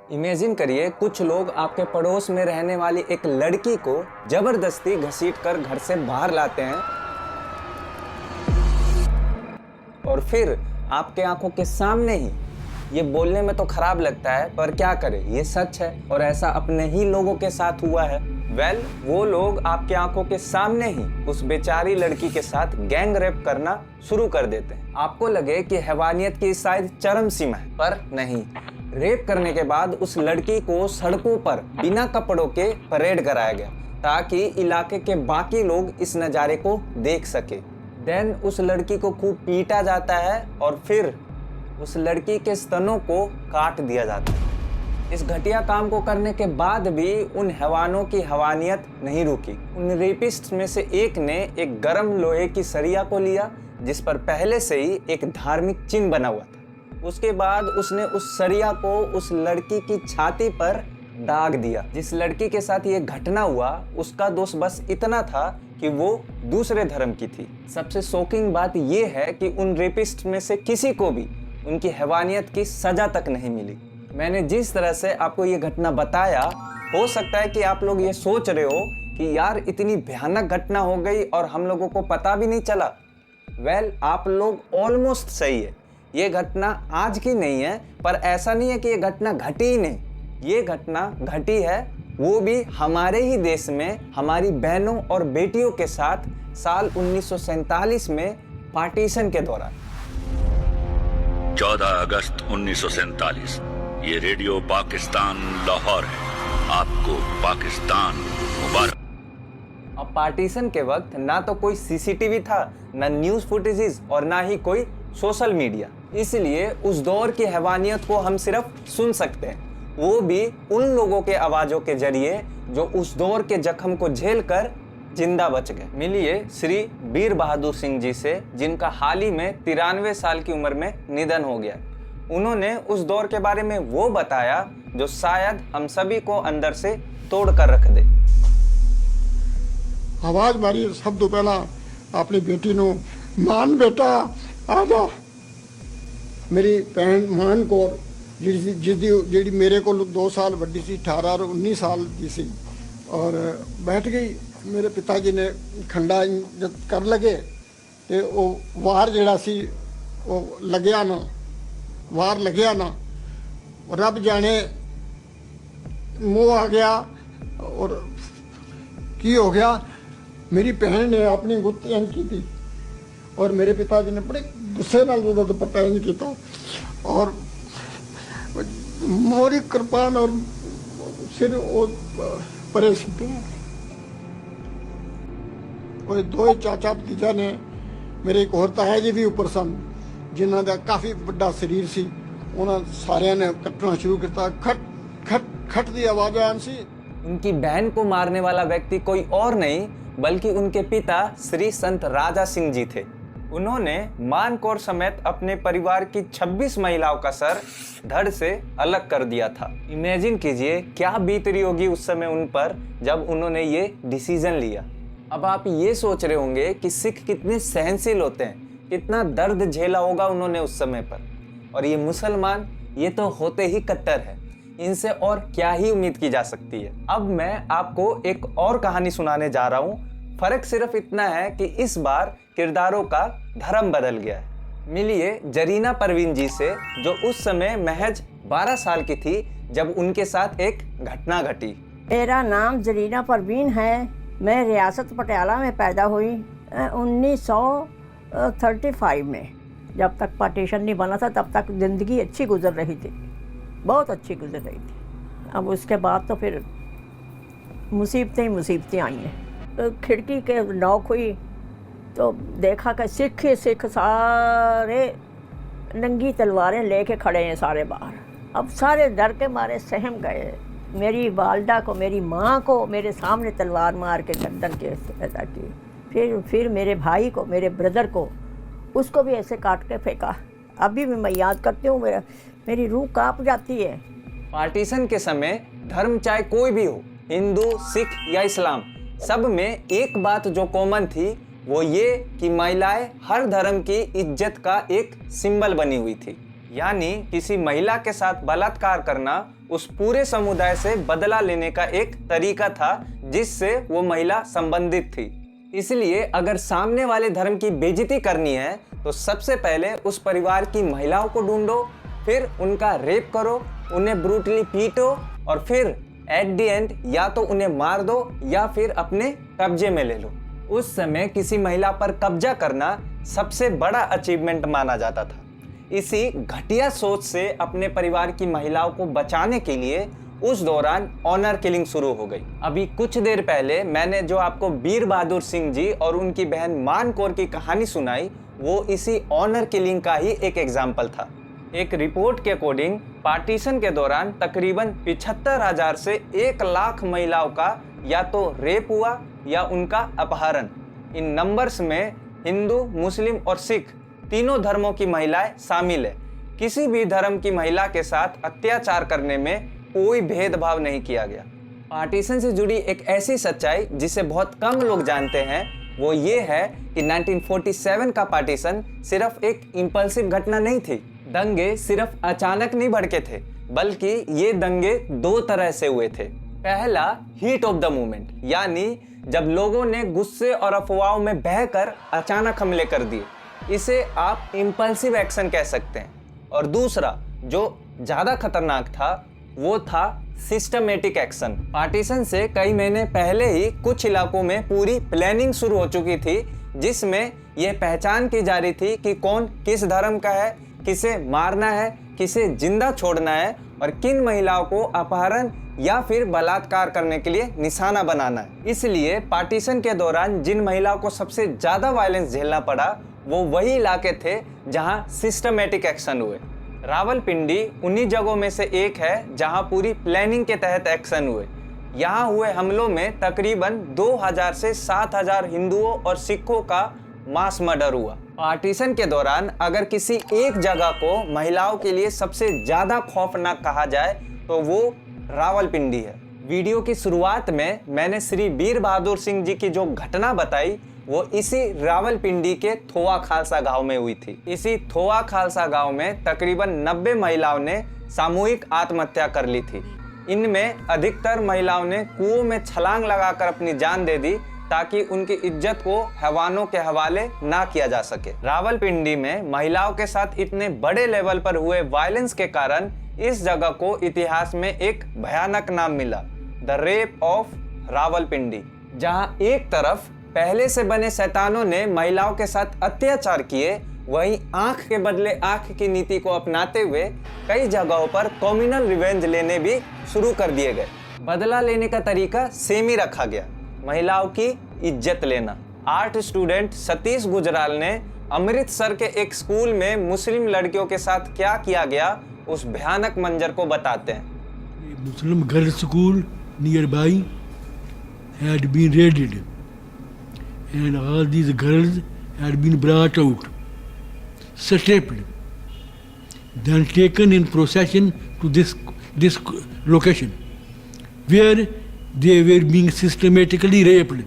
Imagine करिए कुछ लोग आपके पड़ोस में रहने वाली एक लड़की को जबरदस्ती घसीट कर घर से बाहर लाते हैं और फिर आपके आंखों के सामने ही। ये बोलने में तो खराब लगता है पर क्या करें, ये सच है और ऐसा अपने ही लोगों के साथ हुआ है। वो लोग आपके आंखों के सामने ही उस बेचारी लड़की के साथ गैंग रेप करना शुरू कर देते हैं। आपको लगे कि हैवानियत की शायद चरम सीमा है, पर नहीं। रेप करने के बाद उस लड़की को सड़कों पर बिना कपड़ों के परेड कराया गया ताकि इलाके के बाकी लोग इस नज़ारे को देख सके। देन उस लड़की को खूब पीटा जाता है और फिर उस लड़की के स्तनों को काट दिया जाता है। इस घटिया काम को करने के बाद भी उन हैवानों की हैवानियत नहीं रुकी। उन रेपिस्ट में से एक ने एक गर्म लोहे की सरिया को लिया जिस पर पहले से ही एक धार्मिक चिन्ह बना हुआ था। उसके बाद उसने उस सरिया को उस लड़की की छाती पर दाग दिया। जिस लड़की के साथ ये घटना हुआ उसका दोष बस इतना था कि वो दूसरे धर्म की थी। सबसे शॉकिंग बात ये है कि उन रेपिस्ट में से किसी को भी उनकी हैवानियत की सजा तक नहीं मिली। मैंने जिस तरह से आपको ये घटना बताया, हो सकता है कि आप लोग ये सोच रहे हो कि यार इतनी भयानक घटना हो गई और हम लोगों को पता भी नहीं चला। आप लोग ऑलमोस्ट सही है। ये घटना आज की नहीं है, पर ऐसा नहीं है कि ये घटना घटी ही नहीं। ये घटना घटी है, वो भी हमारे ही देश में हमारी बहनों और बेटियों के साथ साल 1947 में पार्टीशन के दौरान। 14 अगस्त 1947 ये रेडियो पाकिस्तान लाहौर है। आपको पाकिस्तान मुबारक। अब पार्टीशन के वक्त ना तो कोई सीसीटीवी था, ना न्यूज़ फुटेजेस और ना ही कोई सोशल मीडिया। इसलिए उस दौर की हैवानियत को हम सिर्फ सुन सकते हैं, वो भी उन लोगों के आवाज़ों के जरिए जो उस दौर के जख्म को झेल कर जिंदा बच गए। मिलिए श्री वीर बहादुर सिंह जी से, जिनका हाल ही में 93 साल की उम्र में निधन हो गया। उन्होंने उस दौर के बारे में वो बताया जो शायद हम सभी को अंदर से तोड़ कर रख दे। आवाज मारी सब तो पहला अपनी बेटी नो, मान बेटा आ जा। मेरी भैन मान कौर जिसकी मेरे को 2 साल वड्डी सी, 18 और 19 साल की सी, और बैठ गई। मेरे पिताजी ने खंडा जब कर लगे तो वो वार जड़ा सी वो लग्या ना, वार लग्या ना, रब जाने मुँह आ गया और की हो गया। मेरी बहन ने अपनी गुत्ती इंज की थी और मेरे पिताजी ने बड़े गुस्से नाल तो पता इंज किया और मोरी कृपान और सिर वो परेशान। और 2 चाचा भतीजा ने मेरे एक और ताया जी भी ऊपर सन जिन्हों का काफ़ी बड़ा शरीर सी। उन्होंने सारे ने कटना शुरू किया। खट खट खट की आवाज़ आन सी। उनकी बहन को मारने वाला व्यक्ति कोई और नहीं बल्कि उनके पिता श्री संत राजा सिंह जी थे। उन्होंने मान कौर समेत अपने परिवार की 26 महिलाओं का सर धड़ से अलग कर दिया था। इमेजिन कीजिए क्या बीत रही होगी उस समय उन पर जब उन्होंने ये डिसीजन लिया। अब आप ये सोच रहे होंगे कि सिख कितने सहनशील होते हैं, कितना दर्द झेला होगा उन्होंने उस समय पर। और ये मुसलमान, ये तो होते ही कट्टर है, इनसे और क्या ही उम्मीद की जा सकती है। अब मैं आपको एक और कहानी सुनाने जा रहा हूँ। फर्क सिर्फ इतना है कि इस बार किरदारों का धर्म बदल गया है। मिलिए जरीना परवीन जी से, जो उस समय महज 12 साल की थी जब उनके साथ एक घटना घटी। मेरा नाम जरीना परवीन है। मैं रियासत पटियाला में पैदा हुई 1935 में। जब तक पार्टीशन नहीं बना था तब तक ज़िंदगी अच्छी गुजर रही थी, बहुत अच्छी गुजर रही थी। अब उसके बाद तो फिर मुसीबतें ही मुसीबतें आई हैं। तो खिड़की के नॉक हुई तो देखा कि सिख ही सिख सारे नंगी तलवारें लेके खड़े हैं सारे बाहर। अब सारे डर के मारे सहम गए। मेरी वालदा को, मेरी माँ को मेरे सामने तलवार मार के गर्दन के ऐसा की। फिर मेरे भाई को, मेरे ब्रदर को, उसको भी ऐसे काट के फेंका। अभी भी मैं याद करती हूँ, मेरी रूह कांप जाती है। पार्टीशन के समय धर्म चाहे कोई भी हो, हिंदू, सिख या इस्लाम, सब में एक बात जो कॉमन थी वो ये कि महिलाएं हर धर्म की इज्जत का एक सिंबल बनी हुई थी। यानी किसी महिला के साथ बलात्कार करना उस पूरे समुदाय से बदला लेने का एक तरीका था जिससे वो महिला संबंधित थी। इसलिए अगर सामने वाले धर्म की बेइज्जती करनी है तो सबसे पहले उस परिवार की महिलाओं को ढूंढो, फिर उनका रेप करो, उन्हें ब्रूटली पीटो और फिर एट द एंड या तो उन्हें मार दो या फिर अपने कब्जे में ले लो। उस समय किसी महिला पर कब्जा करना सबसे बड़ा अचीवमेंट माना जाता था। इसी घटिया सोच से अपने परिवार की महिलाओं को बचाने के लिए उस दौरान ऑनर किलिंग शुरू हो गई। अभी कुछ देर पहले मैंने जो आपको वीर बहादुर सिंह जी और उनकी बहन मान कौर की कहानी सुनाई, वो इसी ऑनर किलिंग का ही एक एग्जाम्पल था। एक रिपोर्ट के अकॉर्डिंग पार्टीशन के दौरान तकरीबन 75,000 से 1 लाख महिलाओं का या तो रेप हुआ या उनका अपहरण। इन नंबर्स में हिंदू, मुस्लिम और सिख तीनों धर्मों की महिलाएं शामिल है। किसी भी धर्म की महिला के साथ अत्याचार करने में कोई भेदभाव नहीं किया गया। पार्टीशन से जुड़ी एक ऐसी सच्चाई जिसे बहुत कम लोग जानते हैं वो ये है कि 1947 का पार्टीशन सिर्फ एक इंपल्सिव घटना नहीं थी। दंगे सिर्फ अचानक नहीं भड़के थे, बल्कि ये दंगे 2 तरह से हुए थे। पहला, हीट ऑफ द मोमेंट, यानी जब लोगों ने गुस्से और अफवाहों में बहकर अचानक हमले कर दिए, इसे आप इंपल्सिव एक्शन कह सकते हैं। और दूसरा, जो ज़्यादा खतरनाक था, वो था सिस्टमेटिक एक्शन। पार्टीशन से कई महीने पहले ही कुछ इलाकों में पूरी प्लानिंग शुरू हो चुकी थी, जिसमें यह पहचान की जा रही थी कि कौन किस धर्म का है, किसे मारना है, किसे जिंदा छोड़ना है और किन महिलाओं को अपहरण या फिर बलात्कार करने के लिए निशाना बनाना है। इसलिए पार्टीशन के दौरान जिन महिलाओं को सबसे ज़्यादा वायलेंस झेलना पड़ा वो वही इलाके थे जहां सिस्टमेटिक एक्शन हुए। रावलपिंडी उन्हीं जगहों में से एक है जहां पूरी प्लानिंग के तहत एक्शन हुए। यहाँ हुए हमलों में तकरीबन 2000 से 7000 हिंदुओं और सिखों का मास मर्डर हुआ। पार्टीशन के दौरान अगर किसी एक जगह को महिलाओं के लिए सबसे ज़्यादा खौफनाक कहा जाए तो वो रावलपिंडी है। वीडियो की शुरुआत में मैंने श्री वीर बहादुर सिंह जी की जो घटना बताई वो इसी रावलपिंडी के थोआ खालसा गांव में हुई थी। इसी थोआ खालसा गांव में तकरीबन 90 महिलाओं ने सामूहिक आत्महत्या कर ली थी। इनमें अधिकतर महिलाओं ने कुओं में छलांग लगाकर अपनी जान दे दी ताकि उनकी इज्जत को हैवानों के हवाले ना किया जा सके। रावलपिंडी में महिलाओं के साथ इतने बड़े लेवल पर हुए वायलेंस के कारण इस जगह को इतिहास में एक भयानक नाम मिला, द रेप ऑफ रावलपिंडी। जहां एक तरफ पहले से बने शैतानों ने महिलाओं के साथ अत्याचार किए, वहीं आंख के बदले आंख की नीति को अपनाते हुए कई जगहों पर कम्युनल रिवेंज लेने भी शुरू कर दिए गए। बदला लेने का तरीका सेम ही रखा गया, महिलाओं की इज्जत लेना। आर्ट स्टूडेंट सतीश गुजराल ने अमृतसर के एक स्कूल में मुस्लिम लड़कियों के साथ क्या किया गया उस भयानक मंजर को बताते हैं। मुस्लिम girls school near by had been raided and all these girls had been brought out, stripped, then taken in procession to this location where they were being systematically raped.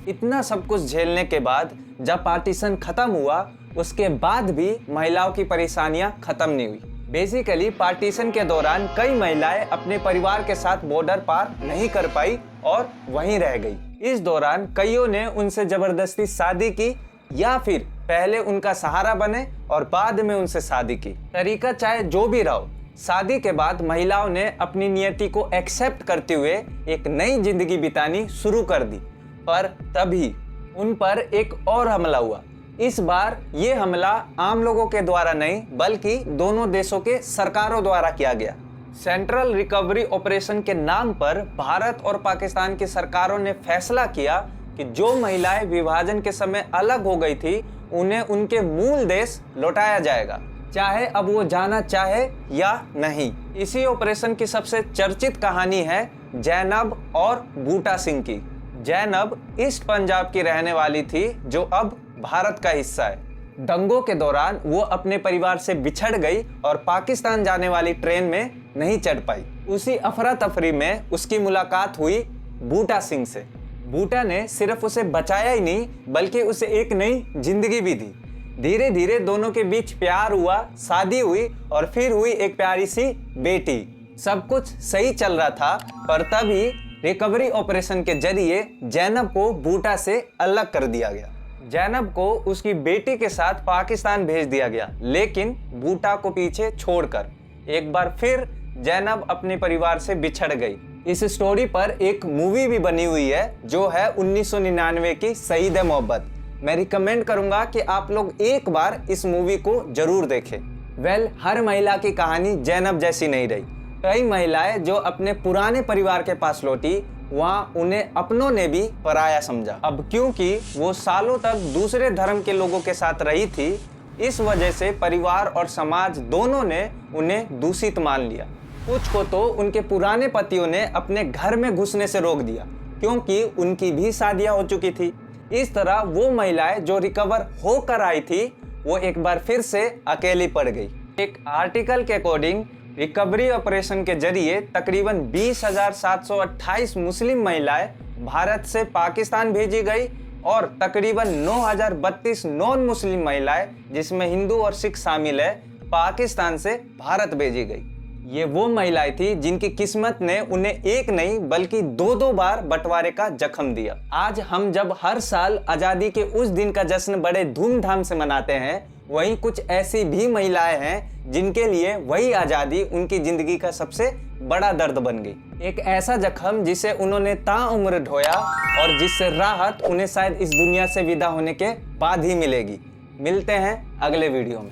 इतना सब कुछ झेलने के बाद जब पार्टीशन खत्म हुआ उसके बाद भी महिलाओं की परेशानियां खत्म नहीं हुई। बेसिकली पार्टीशन के दौरान कई महिलाएं अपने परिवार के साथ बॉर्डर पार नहीं कर पाई और वहीं रह गई। इस दौरान कईयों ने उनसे जबरदस्ती शादी की या फिर पहले उनका सहारा बने और बाद में उनसे शादी की। तरीका चाहे जो भी रहो, शादी के बाद महिलाओं ने अपनी नियति को एक्सेप्ट करते हुए एक नई जिंदगी बितानी शुरू कर दी। पर तभी उन पर एक और हमला हुआ। इस बार ये हमला आम लोगों के द्वारा नहीं बल्कि दोनों देशों के सरकारों द्वारा किया गया। सेंट्रल रिकवरी ऑपरेशन के नाम पर भारत और पाकिस्तान की सरकारों ने फैसला किया कि जो महिलाएं विभाजन के समय अलग हो गई थी उन्हें उनके मूल देश लौटाया जाएगा, चाहे अब वो जाना चाहे या नहीं। इसी ऑपरेशन की सबसे चर्चित कहानी है जैनब और बूटा सिंह की। जैनब ईस्ट पंजाब की रहने वाली थी जो अब भारत का हिस्सा है। दंगों के दौरान वो अपने परिवार से बिछड़ गई और पाकिस्तान जाने वाली ट्रेन में नहीं चढ़ पाई। उसी अफरा तफरी में उसकी मुलाकात हुई बूटा सिंह से। बूटा ने सिर्फ उसे बचाया ही नहीं बल्कि उसे एक नई जिंदगी भी दी। धीरे धीरे दोनों के बीच प्यार हुआ, शादी हुई और फिर हुई एक प्यारी सी बेटी। सब कुछ सही चल रहा था, पर तभी रिकवरी ऑपरेशन के जरिए जैनब को बूटा से अलग कर दिया गया। जैनब को उसकी बेटी के साथ पाकिस्तान भेज दिया गया, लेकिन बूटा को पीछे छोड़कर। एक बार फिर जैनब अपने परिवार से बिछड़ गई। इस स्टोरी पर एक मूवी भी बनी हुई है, जो है 1999 की शहीद मोहब्बत। मैं रिकमेंड करूंगा कि आप लोग एक बार इस मूवी को जरूर देखें। हर महिला की कहानी जैनब जैसी नहीं रही। कई महिलाएं जो अपने पुराने परिवार के पास लौटी, वहाँ उन्हें अपनों ने भी पराया समझा। अब क्योंकि वो सालों तक दूसरे धर्म के लोगों के साथ रही थी, इस वजह से परिवार और समाज दोनों ने उन्हें दूषित मान लिया। कुछ को तो उनके पुराने पतियों ने अपने घर में घुसने से रोक दिया, क्योंकि उनकी भी शादियां हो चुकी थी। इस तरह वो महिलाएं जो रिकवर होकर आई थी, वो एक बार फिर से अकेली पड़ गई। एक आर्टिकल के अकॉर्डिंग रिकवरी ऑपरेशन के जरिए तकरीबन 20,728 मुस्लिम महिलाएं भारत से पाकिस्तान भेजी गई और तकरीबन 9,032 नॉन मुस्लिम महिलाएं, जिसमें हिंदू और सिख शामिल है, पाकिस्तान से भारत भेजी गई। ये वो महिलाएं थी जिनकी किस्मत ने उन्हें एक नहीं बल्कि दो बार बंटवारे का जख्म दिया। आज हम जब हर साल आज़ादी के उस दिन का जश्न बड़े धूमधाम से मनाते हैं, वहीं कुछ ऐसी भी महिलाएं हैं जिनके लिए वही आज़ादी उनकी जिंदगी का सबसे बड़ा दर्द बन गई। एक ऐसा जख्म जिसे उन्होंने ताउम्र ढोया और जिससे राहत उन्हें शायद इस दुनिया से विदा होने के बाद ही मिलेगी। मिलते हैं अगले वीडियो में।